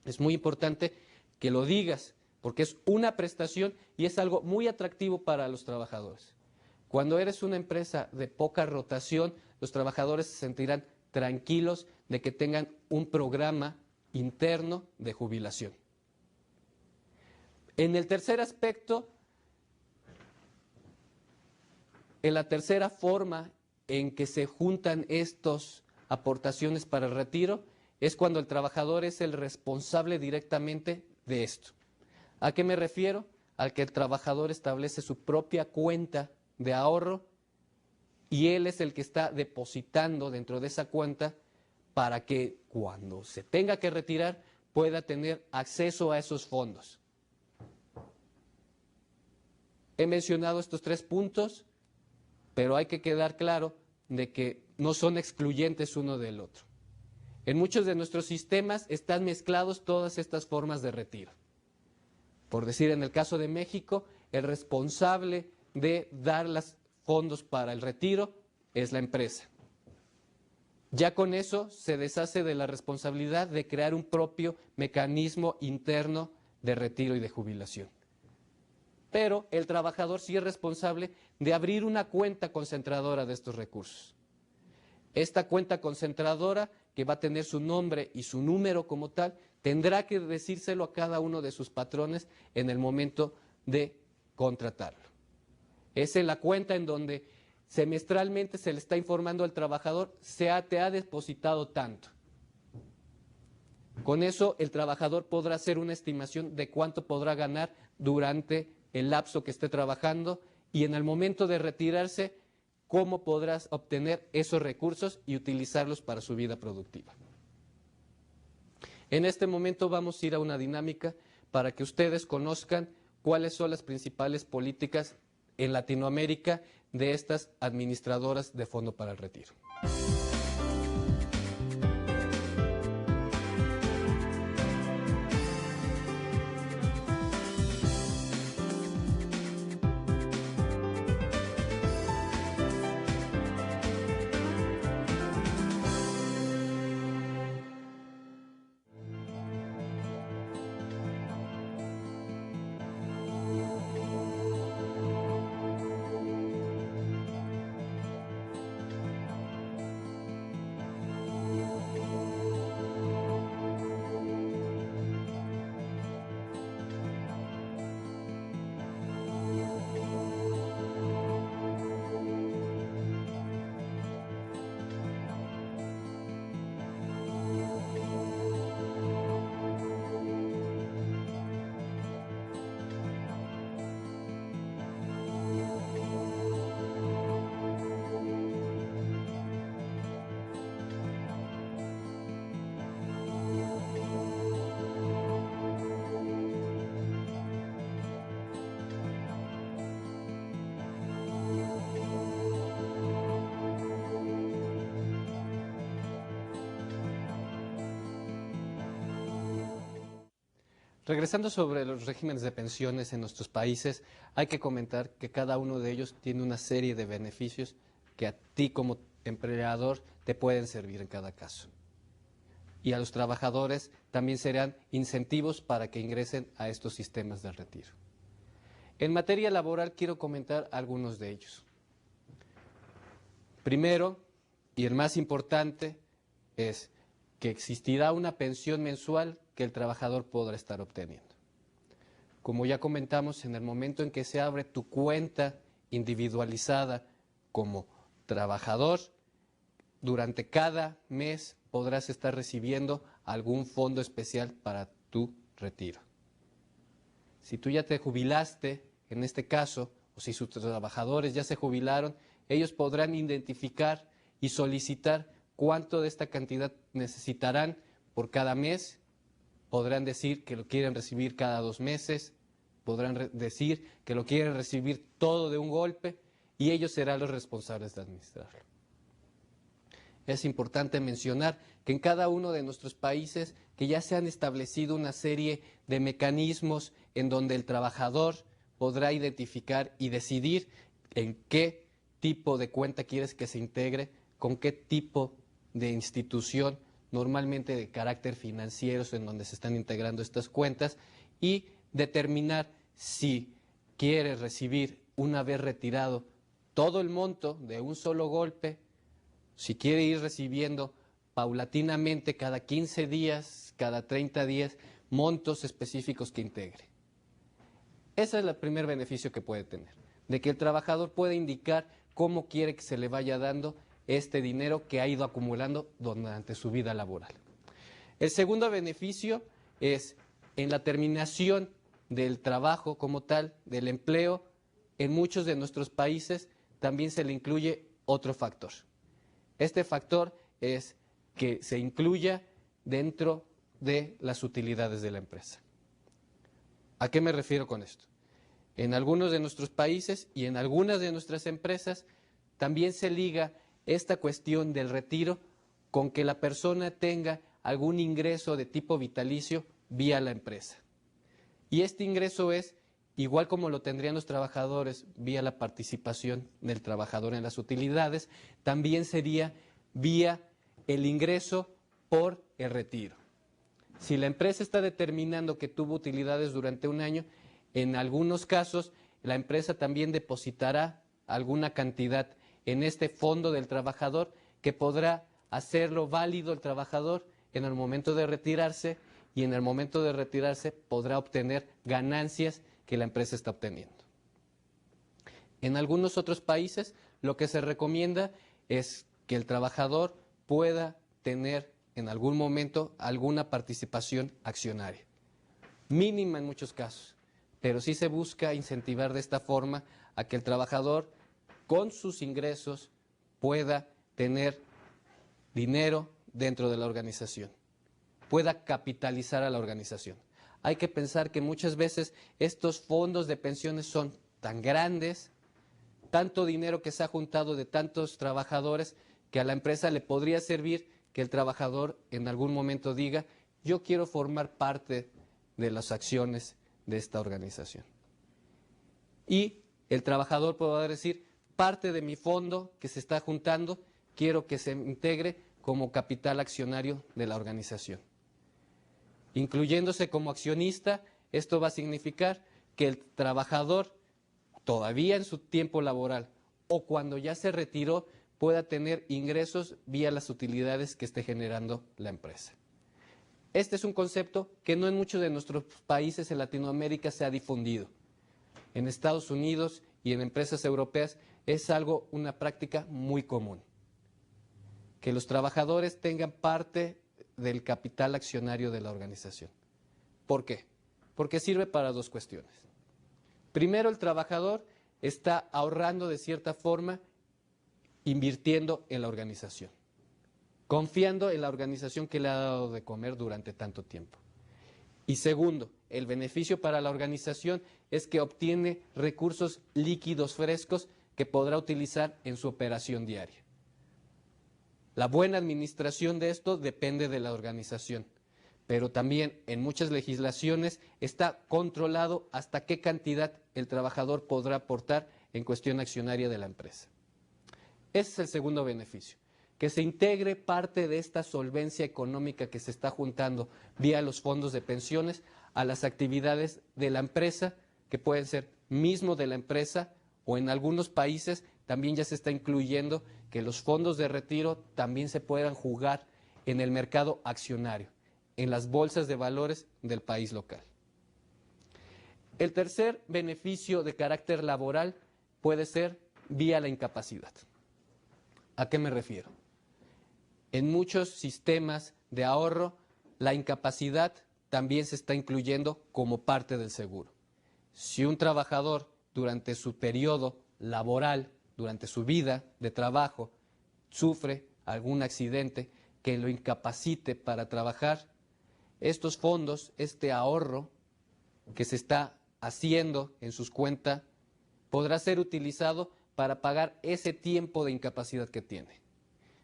es muy importante que lo digas, porque es una prestación y es algo muy atractivo para los trabajadores. Cuando eres una empresa de poca rotación, los trabajadores se sentirán tranquilos de que tengan un programa interno de jubilación. En el tercer aspecto, en la tercera forma en que se juntan estas aportaciones para el retiro, es cuando el trabajador es el responsable directamente de esto. ¿A qué me refiero? Al que el trabajador establece su propia cuenta de ahorro y él es el que está depositando dentro de esa cuenta para que cuando se tenga que retirar pueda tener acceso a esos fondos. He mencionado estos 3 puntos, pero hay que quedar claro de que no son excluyentes uno del otro. En muchos de nuestros sistemas están mezclados todas estas formas de retiro. Por decir, en el caso de México, el responsable de dar los fondos para el retiro es la empresa. Ya con eso se deshace de la responsabilidad de crear un propio mecanismo interno de retiro y de jubilación. Pero el trabajador sí es responsable de abrir una cuenta concentradora de estos recursos. Esta cuenta concentradora, que va a tener su nombre y su número como tal, tendrá que decírselo a cada uno de sus patrones en el momento de contratarlo. Es en la cuenta en donde semestralmente se le está informando al trabajador, te ha depositado tanto. Con eso el trabajador podrá hacer una estimación de cuánto podrá ganar durante el lapso que esté trabajando y en el momento de retirarse, cómo podrás obtener esos recursos y utilizarlos para su vida productiva. En este momento vamos a ir a una dinámica para que ustedes conozcan cuáles son las principales políticas en Latinoamérica de estas administradoras de fondo para el retiro. Regresando sobre los regímenes de pensiones en nuestros países, hay que comentar que cada uno de ellos tiene una serie de beneficios que a ti como empleador te pueden servir en cada caso. Y a los trabajadores también serán incentivos para que ingresen a estos sistemas de retiro. En materia laboral quiero comentar algunos de ellos. Primero, y el más importante, es que existirá una pensión mensual que el trabajador podrá estar obteniendo. Como ya comentamos, en el momento en que se abre tu cuenta individualizada como trabajador, durante cada mes podrás estar recibiendo algún fondo especial para tu retiro. Si tú ya te jubilaste, en este caso, o si sus trabajadores ya se jubilaron, ellos podrán identificar y solicitar cuánto de esta cantidad necesitarán por cada mes. Podrán decir que lo quieren recibir cada 2 meses, podrán decir que lo quieren recibir todo de un golpe y ellos serán los responsables de administrarlo. Es importante mencionar que en cada uno de nuestros países que ya se han establecido una serie de mecanismos en donde el trabajador podrá identificar y decidir en qué tipo de cuenta quieres que se integre, con qué tipo de institución, normalmente de carácter financiero, en donde se están integrando estas cuentas, y determinar si quiere recibir una vez retirado todo el monto de un solo golpe, si quiere ir recibiendo paulatinamente cada 15 días, cada 30 días, montos específicos que integre. Ese es el primer beneficio que puede tener, de que el trabajador puede indicar cómo quiere que se le vaya dando este dinero que ha ido acumulando durante su vida laboral. El segundo beneficio es en la terminación del trabajo como tal, del empleo, en muchos de nuestros países también se le incluye otro factor. Este factor es que se incluya dentro de las utilidades de la empresa. ¿A qué me refiero con esto? En algunos de nuestros países y en algunas de nuestras empresas también se liga esta cuestión del retiro con que la persona tenga algún ingreso de tipo vitalicio vía la empresa. Y este ingreso es, igual como lo tendrían los trabajadores vía la participación del trabajador en las utilidades, también sería vía el ingreso por el retiro. Si la empresa está determinando que tuvo utilidades durante un año, en algunos casos la empresa también depositará alguna cantidad en este fondo del trabajador que podrá hacerlo válido el trabajador en el momento de retirarse, y en el momento de retirarse podrá obtener ganancias que la empresa está obteniendo. En algunos otros países lo que se recomienda es que el trabajador pueda tener en algún momento alguna participación accionaria, mínima en muchos casos, pero sí se busca incentivar de esta forma a que el trabajador con sus ingresos pueda tener dinero dentro de la organización, pueda capitalizar a la organización. Hay que pensar que muchas veces estos fondos de pensiones son tan grandes, tanto dinero que se ha juntado de tantos trabajadores, que a la empresa le podría servir que el trabajador en algún momento diga: yo quiero formar parte de las acciones de esta organización. Y el trabajador podrá decir: parte de mi fondo que se está juntando, quiero que se integre como capital accionario de la organización. Incluyéndose como accionista, esto va a significar que el trabajador, todavía en su tiempo laboral o cuando ya se retiró, pueda tener ingresos vía las utilidades que esté generando la empresa. Este es un concepto que no en muchos de nuestros países en Latinoamérica se ha difundido. En Estados Unidos y en empresas europeas es una práctica muy común. Que los trabajadores tengan parte del capital accionario de la organización. ¿Por qué? Porque sirve para dos cuestiones. Primero, el trabajador está ahorrando de cierta forma, invirtiendo en la organización, confiando en la organización que le ha dado de comer durante tanto tiempo. Y segundo, el beneficio para la organización es que obtiene recursos líquidos frescos que podrá utilizar en su operación diaria. La buena administración de esto depende de la organización, pero también en muchas legislaciones está controlado hasta qué cantidad el trabajador podrá aportar en cuestión accionaria de la empresa. Ese es el segundo beneficio, que se integre parte de esta solvencia económica que se está juntando vía los fondos de pensiones a las actividades de la empresa, que pueden ser mismo de la empresa, o en algunos países también ya se está incluyendo que los fondos de retiro también se puedan jugar en el mercado accionario, en las bolsas de valores del país local. El tercer beneficio de carácter laboral puede ser vía la incapacidad. ¿A qué me refiero? En muchos sistemas de ahorro, la incapacidad también se está incluyendo como parte del seguro. Si un trabajador durante su periodo laboral, durante su vida de trabajo, sufre algún accidente que lo incapacite para trabajar, estos fondos, este ahorro que se está haciendo en sus cuentas, podrá ser utilizado para pagar ese tiempo de incapacidad que tiene.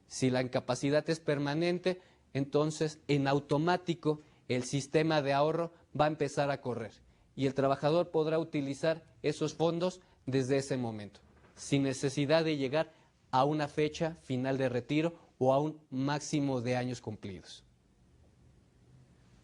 Si la incapacidad es permanente, entonces en automático el sistema de ahorro va a empezar a correr y el trabajador podrá utilizar esos fondos desde ese momento, sin necesidad de llegar a una fecha final de retiro o a un máximo de años cumplidos.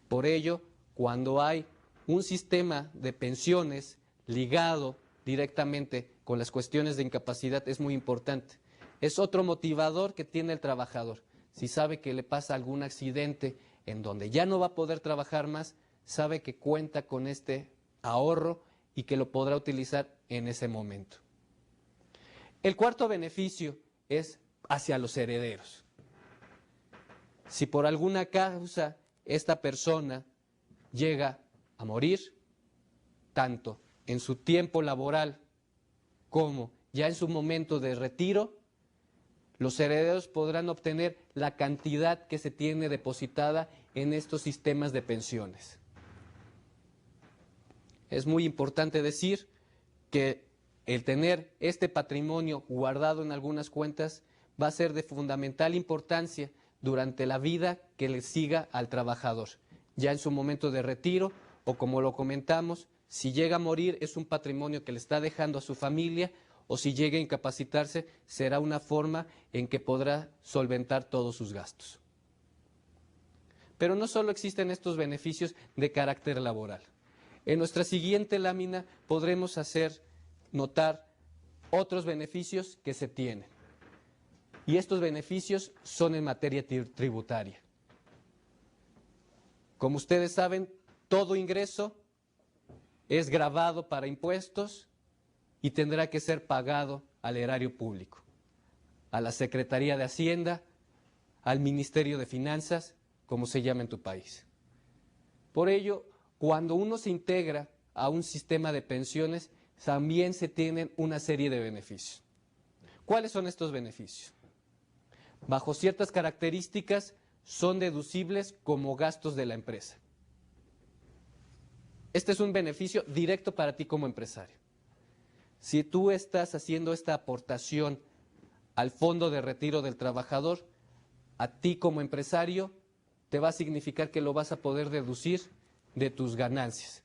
Por ello, cuando hay un sistema de pensiones ligado directamente con las cuestiones de incapacidad, es muy importante. Es otro motivador que tiene el trabajador. Si sabe que le pasa algún accidente en donde ya no va a poder trabajar más, sabe que cuenta con este ahorro y que lo podrá utilizar en ese momento. El cuarto beneficio es hacia los herederos. Si por alguna causa esta persona llega a morir, tanto en su tiempo laboral como ya en su momento de retiro, los herederos podrán obtener la cantidad que se tiene depositada en estos sistemas de pensiones. Es muy importante decir que el tener este patrimonio guardado en algunas cuentas va a ser de fundamental importancia durante la vida que le siga al trabajador, ya en su momento de retiro o, como lo comentamos, si llega a morir es un patrimonio que le está dejando a su familia, o si llega a incapacitarse será una forma en que podrá solventar todos sus gastos. Pero no solo existen estos beneficios de carácter laboral. En nuestra siguiente lámina podremos hacer notar otros beneficios que se tienen. Y estos beneficios son en materia tributaria. Como ustedes saben, todo ingreso es gravado para impuestos y tendrá que ser pagado al erario público, a la Secretaría de Hacienda, al Ministerio de Finanzas, como se llama en tu país. Por ello, cuando uno se integra a un sistema de pensiones, también se tienen una serie de beneficios. ¿Cuáles son estos beneficios? Bajo ciertas características, son deducibles como gastos de la empresa. Este es un beneficio directo para ti como empresario. Si tú estás haciendo esta aportación al fondo de retiro del trabajador, a ti como empresario te va a significar que lo vas a poder deducir de tus ganancias.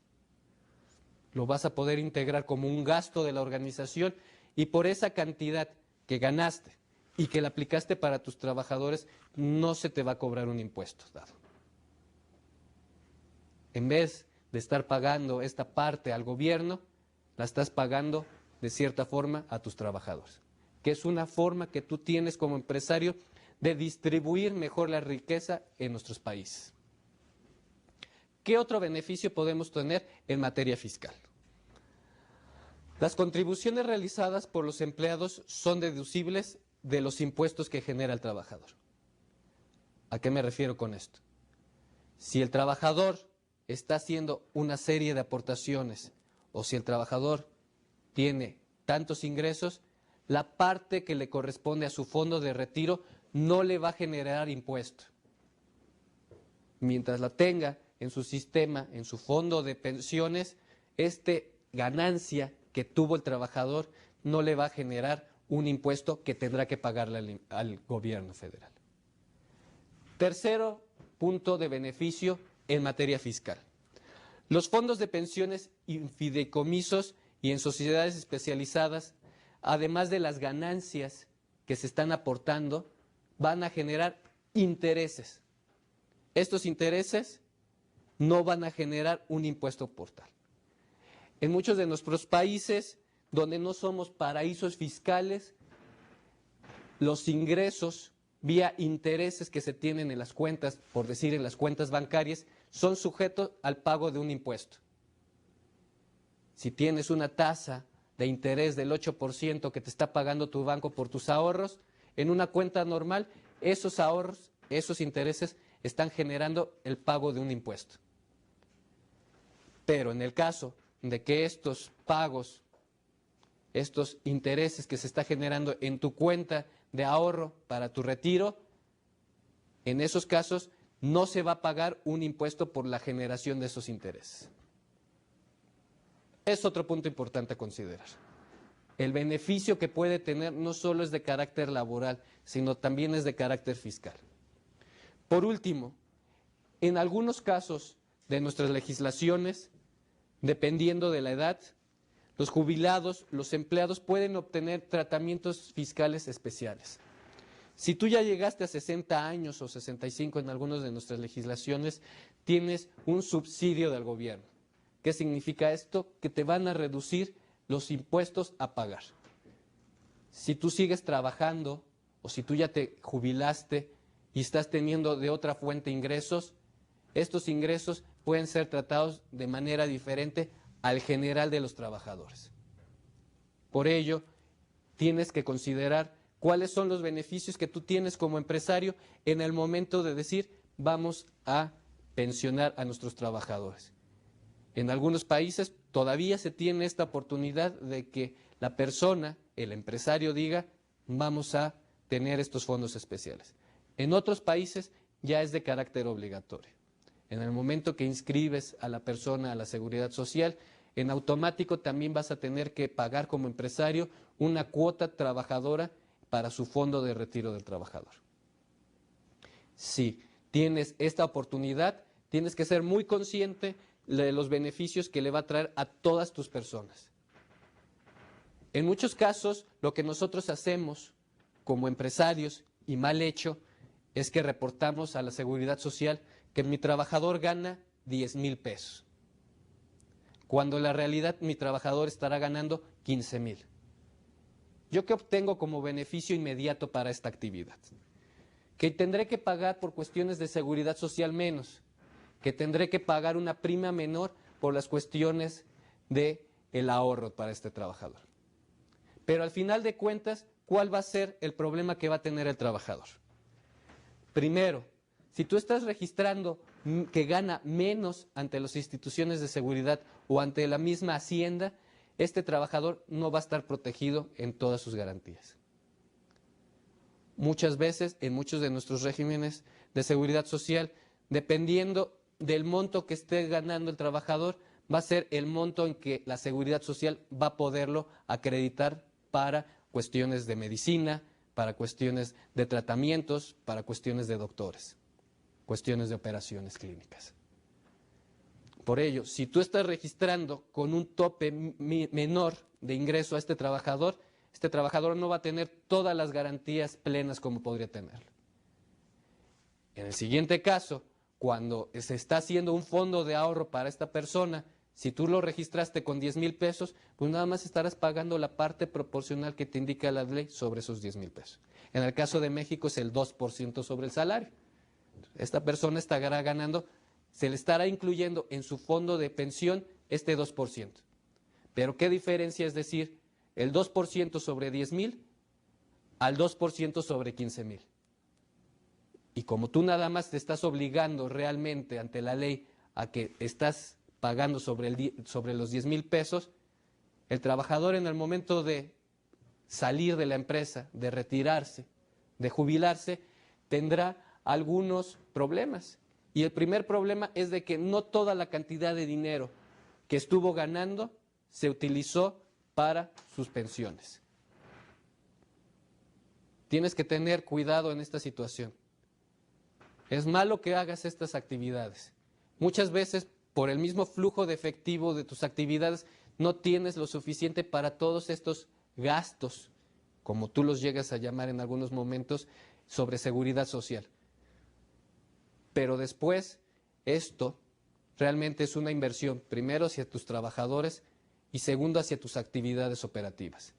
Lo vas a poder integrar como un gasto de la organización y por esa cantidad que ganaste y que la aplicaste para tus trabajadores, no se te va a cobrar un impuesto dado. En vez de estar pagando esta parte al gobierno, la estás pagando de cierta forma a tus trabajadores, que es una forma que tú tienes como empresario de distribuir mejor la riqueza en nuestros países. ¿Qué otro beneficio podemos tener en materia fiscal? Las contribuciones realizadas por los empleados son deducibles de los impuestos que genera el trabajador. ¿A qué me refiero con esto? Si el trabajador está haciendo una serie de aportaciones o si el trabajador tiene tantos ingresos, la parte que le corresponde a su fondo de retiro no le va a generar impuesto. Mientras la tenga en su sistema, en su fondo de pensiones, ganancia que tuvo el trabajador no le va a generar un impuesto que tendrá que pagarle al gobierno federal. Tercero punto de beneficio en materia fiscal. Los fondos de pensiones y fideicomisos y en sociedades especializadas, además de las ganancias que se están aportando, van a generar intereses. Estos intereses no van a generar un impuesto por tal. En muchos de nuestros países, donde no somos paraísos fiscales, los ingresos vía intereses que se tienen en las cuentas, por decir en las cuentas bancarias, son sujetos al pago de un impuesto. Si tienes una tasa de interés del 8% que te está pagando tu banco por tus ahorros, en una cuenta normal, esos ahorros, esos intereses están generando el pago de un impuesto. Pero en el caso de que estos pagos, estos intereses que se está generando en tu cuenta de ahorro para tu retiro, en esos casos no se va a pagar un impuesto por la generación de esos intereses. Es otro punto importante a considerar. El beneficio que puede tener no solo es de carácter laboral, sino también es de carácter fiscal. Por último, en algunos casos de nuestras legislaciones, dependiendo de la edad, los jubilados, los empleados pueden obtener tratamientos fiscales especiales. Si tú ya llegaste a 60 años o 65 en algunas de nuestras legislaciones, tienes un subsidio del gobierno. ¿Qué significa esto? Que te van a reducir los impuestos a pagar. Si tú sigues trabajando o si tú ya te jubilaste y estás teniendo de otra fuente ingresos, estos ingresos pueden ser tratados de manera diferente al general de los trabajadores. Por ello, tienes que considerar cuáles son los beneficios que tú tienes como empresario en el momento de decir vamos a pensionar a nuestros trabajadores. En algunos países todavía se tiene esta oportunidad de que la persona, el empresario, diga vamos a tener estos fondos especiales. En otros países ya es de carácter obligatorio. En el momento que inscribes a la persona a la seguridad social, en automático también vas a tener que pagar como empresario una cuota trabajadora para su fondo de retiro del trabajador. Si tienes esta oportunidad, tienes que ser muy consciente de los beneficios que le va a traer a todas tus personas. En muchos casos, lo que nosotros hacemos como empresarios, y mal hecho, es que reportamos a la Seguridad Social que mi trabajador gana 10,000 pesos, cuando en la realidad mi trabajador estará ganando 15,000. ¿Yo qué obtengo como beneficio inmediato para esta actividad? Que tendré que pagar por cuestiones de seguridad social menos, que tendré que pagar una prima menor por las cuestiones del ahorro para este trabajador. Pero al final de cuentas, ¿cuál va a ser el problema que va a tener el trabajador? Primero, si tú estás registrando que gana menos ante las instituciones de seguridad o ante la misma Hacienda, este trabajador no va a estar protegido en todas sus garantías. Muchas veces, en muchos de nuestros regímenes de seguridad social, dependiendo del monto que esté ganando el trabajador, va a ser el monto en que la seguridad social va a poderlo acreditar para cuestiones de medicina, para cuestiones de tratamientos, para cuestiones de doctores, cuestiones de operaciones clínicas. Por ello, si tú estás registrando con un tope menor de ingreso a este trabajador no va a tener todas las garantías plenas como podría tenerlo. En el siguiente caso, cuando se está haciendo un fondo de ahorro para esta persona, si tú lo registraste con 10,000 pesos, pues nada más estarás pagando la parte proporcional que te indica la ley sobre esos 10,000 pesos. En el caso de México es el 2% sobre el salario. Esta persona estará ganando, se le estará incluyendo en su fondo de pensión este 2%. Pero ¿qué diferencia es decir el 2% sobre 10,000 al 2% sobre 15,000? Y como tú nada más te estás obligando realmente ante la ley a que estás pagando sobre los 10,000 pesos, el trabajador en el momento de salir de la empresa, de retirarse, de jubilarse, tendrá algunos problemas. Y el primer problema es de que no toda la cantidad de dinero que estuvo ganando se utilizó para sus pensiones. Tienes que tener cuidado en esta situación. Es malo que hagas estas actividades. Muchas veces, por el mismo flujo de efectivo de tus actividades, no tienes lo suficiente para todos estos gastos, como tú los llegas a llamar en algunos momentos, sobre seguridad social. Pero después, esto realmente es una inversión, primero hacia tus trabajadores y segundo hacia tus actividades operativas.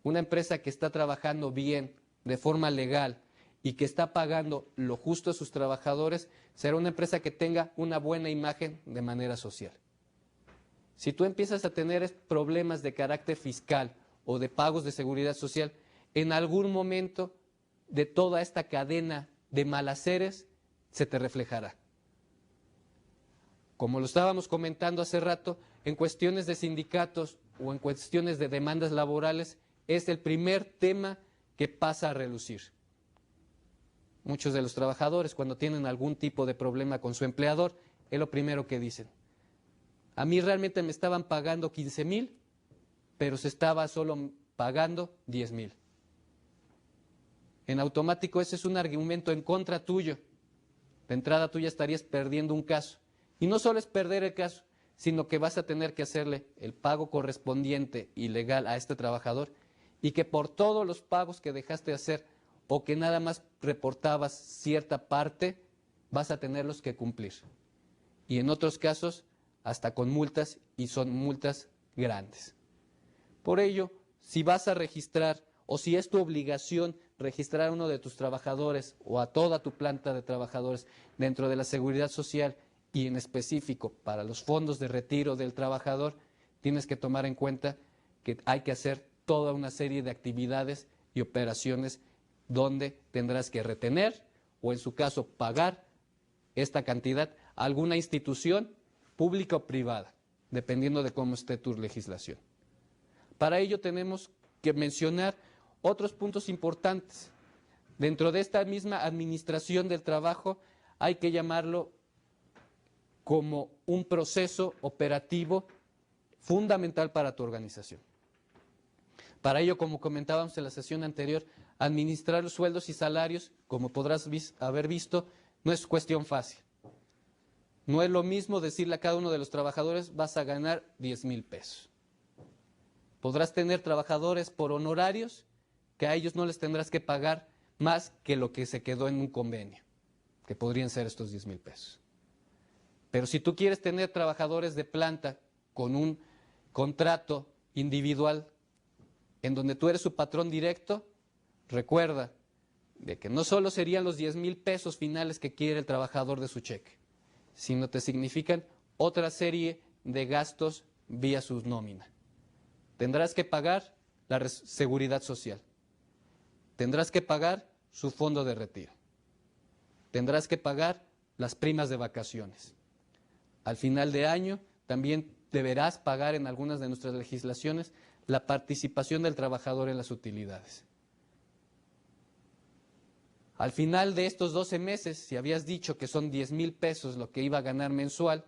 Una empresa que está trabajando bien, de forma legal, y que está pagando lo justo a sus trabajadores, será una empresa que tenga una buena imagen de manera social. Si tú empiezas a tener problemas de carácter fiscal o de pagos de seguridad social, en algún momento de toda esta cadena de malhaceres se te reflejará. Como lo estábamos comentando hace rato, en cuestiones de sindicatos o en cuestiones de demandas laborales, es el primer tema que pasa a relucir. Muchos de los trabajadores, cuando tienen algún tipo de problema con su empleador, es lo primero que dicen. A mí realmente me estaban pagando 15,000, pero se estaba solo pagando 10,000. En automático ese es un argumento en contra tuyo. De entrada tú ya estarías perdiendo un caso. Y no solo es perder el caso, sino que vas a tener que hacerle el pago correspondiente y legal a este trabajador y que por todos los pagos que dejaste de hacer o que nada más reportabas cierta parte, vas a tenerlos que cumplir. Y en otros casos, hasta con multas, y son multas grandes. Por ello, si vas a registrar, o si es tu obligación registrar a uno de tus trabajadores o a toda tu planta de trabajadores dentro de la seguridad social y en específico para los fondos de retiro del trabajador, tienes que tomar en cuenta que hay que hacer toda una serie de actividades y operaciones donde tendrás que retener o en su caso pagar esta cantidad a alguna institución pública o privada, dependiendo de cómo esté tu legislación. Para ello tenemos que mencionar otros puntos importantes. dentro de esta misma administración del trabajo hay que llamarlo como un proceso operativo fundamental para tu organización. Para ello, como comentábamos en la sesión anterior, administrar los sueldos y salarios, como podrás haber visto, no es cuestión fácil. No es lo mismo decirle a cada uno de los trabajadores, vas a ganar 10,000 pesos. Podrás tener trabajadores por honorarios que a ellos no les tendrás que pagar más que lo que se quedó en un convenio, que podrían ser estos 10,000 pesos. Pero si tú quieres tener trabajadores de planta con un contrato individual en donde tú eres su patrón directo, recuerda de que no solo serían los 10,000 pesos finales que quiere el trabajador de su cheque, sino te significan otra serie de gastos vía su nómina. Tendrás que pagar la seguridad social, tendrás que pagar su fondo de retiro, tendrás que pagar las primas de vacaciones. Al final de año también deberás pagar en algunas de nuestras legislaciones la participación del trabajador en las utilidades. Al final de estos 12 meses, si habías dicho que son 10,000 pesos lo que iba a ganar mensual,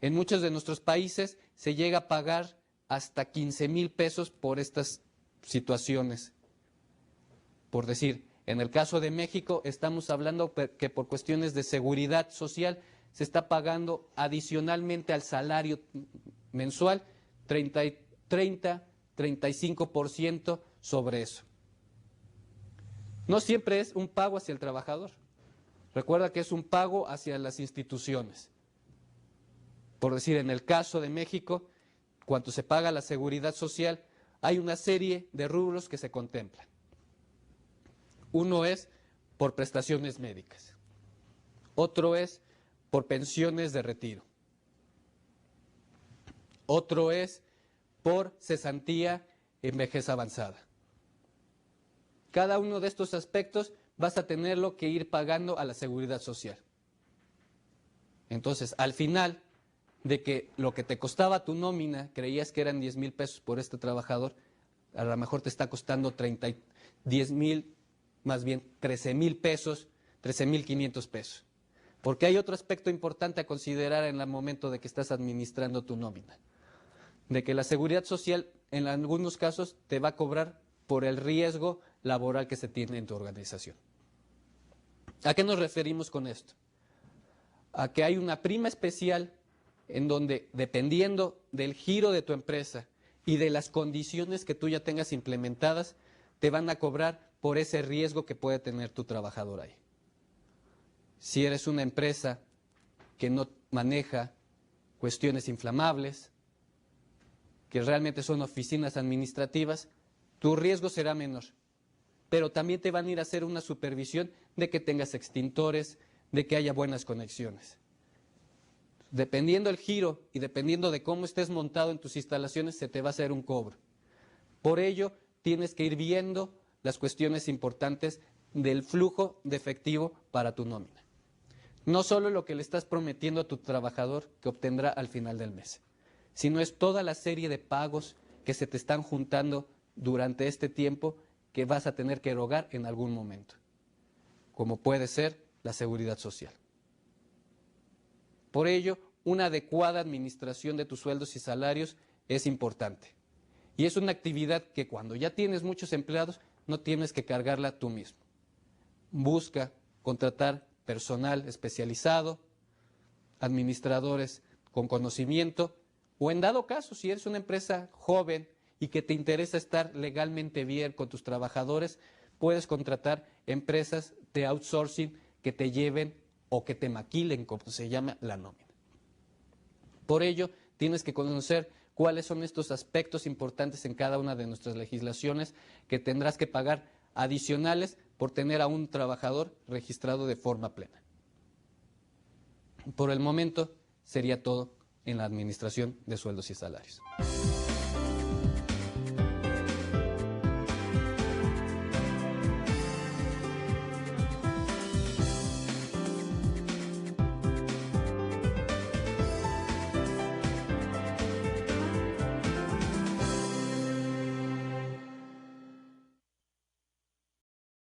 en muchos de nuestros países se llega a pagar hasta 15,000 pesos por estas situaciones. Por decir, en el caso de México estamos hablando que por cuestiones de seguridad social se está pagando adicionalmente al salario mensual 35% sobre eso. No siempre es un pago hacia el trabajador. Recuerda que es un pago hacia las instituciones. Por decir, en el caso de México, cuando se paga la seguridad social, hay una serie de rubros que se contemplan. Uno es por prestaciones médicas. Otro es por pensiones de retiro. Otro es por cesantía en vejez avanzada. Cada uno de estos aspectos vas a tenerlo que ir pagando a la seguridad social. Entonces, al final de que lo que te costaba tu nómina, creías que eran 10,000 pesos por este trabajador, a lo mejor te está costando 10,000, más bien 13,000 pesos, 13,500 pesos. Porque hay otro aspecto importante a considerar en el momento de que estás administrando tu nómina. De que la seguridad social en algunos casos te va a cobrar por el riesgo laboral que se tiene en tu organización. ¿A qué nos referimos con esto? A que hay una prima especial en donde, dependiendo del giro de tu empresa y de las condiciones que tú ya tengas implementadas, te van a cobrar por ese riesgo que puede tener tu trabajador ahí. Si eres una empresa que no maneja cuestiones inflamables, que realmente son oficinas administrativas, tu riesgo será menor. Pero también te van a ir a hacer una supervisión de que tengas extintores, de que haya buenas conexiones. Dependiendo del giro y dependiendo de cómo estés montado en tus instalaciones, se te va a hacer un cobro. Por ello, tienes que ir viendo las cuestiones importantes del flujo de efectivo para tu nómina. No solo lo que le estás prometiendo a tu trabajador que obtendrá al final del mes, sino es toda la serie de pagos que se te están juntando durante este tiempo que vas a tener que erogar en algún momento, como puede ser la seguridad social. Por ello, una adecuada administración de tus sueldos y salarios es importante. Y es una actividad que cuando ya tienes muchos empleados, no tienes que cargarla tú mismo. Busca contratar personal especializado, administradores con conocimiento, o en dado caso, si eres una empresa joven y que te interesa estar legalmente bien con tus trabajadores, puedes contratar empresas de outsourcing que te lleven o que te maquilen, como se llama, la nómina. Por ello, tienes que conocer cuáles son estos aspectos importantes en cada una de nuestras legislaciones que tendrás que pagar adicionales por tener a un trabajador registrado de forma plena. Por el momento, sería todo en la administración de sueldos y salarios.